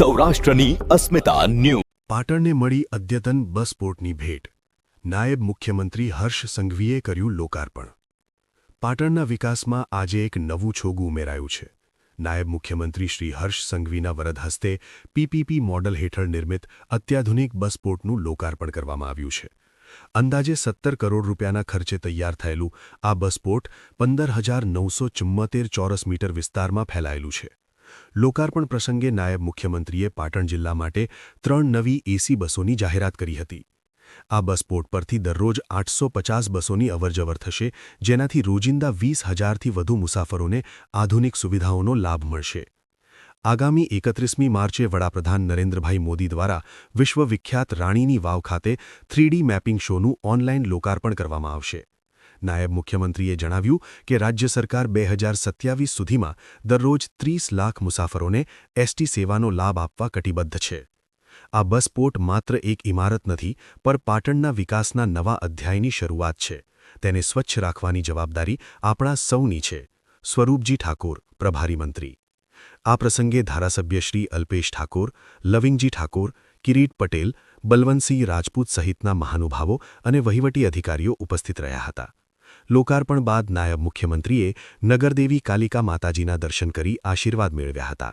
સૌરાષ્ટ્રની અસ્મિતા ન્યૂઝ. પાટણને મળી અદ્યતન બસ પોર્ટની ભેટ. નાયબ મુખ્યમંત્રી હર્ષ સંઘવીએ કર્યું લોકાર્પણ. પાટણના વિકાસમાં આજે એક નવું છોગું ઉમેરાયું છે. નાયબ મુખ્યમંત્રી શ્રી હર્ષ સંઘવીના વરદ હસ્તે પીપીપી મોડલ હેઠળ નિર્મિત અત્યાધુનિક બસ પોર્ટનું લોકાર્પણ કરવામાં આવ્યું છે. અંદાજે 17 કરોડ રૂપિયાના ખર્ચે તૈયાર થયેલું આ બસ પોર્ટ 15,974 ચોરસ મીટર વિસ્તારમાં ફેલાયેલું છે. લોકાર્પણ પ્રસંગે નાયબ મુખ્યમંત્રીએ પાટણ જિલ્લા માટે 3 નવી એસી બસોની જાહેરાત કરી હતી. આ બસ પોર્ટ પરથી દરરોજ 850 બસોની અવરજવર થશે, જેનાથી રોજિંદા 20,000થી વધુ મુસાફરોને આધુનિક સુવિધાઓનો લાભ મળશે. આગામી 31મી માર્ચે વડાપ્રધાન નરેન્દ્રભાઈ મોદી દ્વારા વિશ્વવિખ્યાત રાણીની વાવ ખાતે 3D મેપિંગ શોનું ઓનલાઈન લોકાર્પણ કરવામાં આવશે. નાયબ મુખ્યમંત્રીએ જણાવ્યું કે રાજ્ય સરકાર 2027 સુધીમાં દરરોજ 30 લાખ મુસાફરોને એસટી સેવાનો લાભ આપવા કટિબદ્ધ છે. આ બસ પોર્ટ માત્ર એક ઇમારત નથી, પર પાટણના વિકાસના નવા અધ્યાયની શરૂઆત છે. તેને સ્વચ્છ રાખવાની જવાબદારી આપણા સૌની છે. સ્વરૂપજી ઠાકોર, પ્રભારી મંત્રી. આ પ્રસંગે ધારાસભ્ય શ્રી અલ્પેશ ઠાકોર, લવિંગજી ઠાકોર, કિરીટ પટેલ, બલવંતસિંહ રાજપૂત સહિતના મહાનુભાવો અને વહીવટી અધિકારીઓ ઉપસ્થિત રહ્યા હતા. લોકાર્પણ બાદ નાયબ મુખ્યમંત્રીએ નગરદેવી કાલિકા માતાજીના દર્શન કરી આશીર્વાદ મેળવ્યા હતા.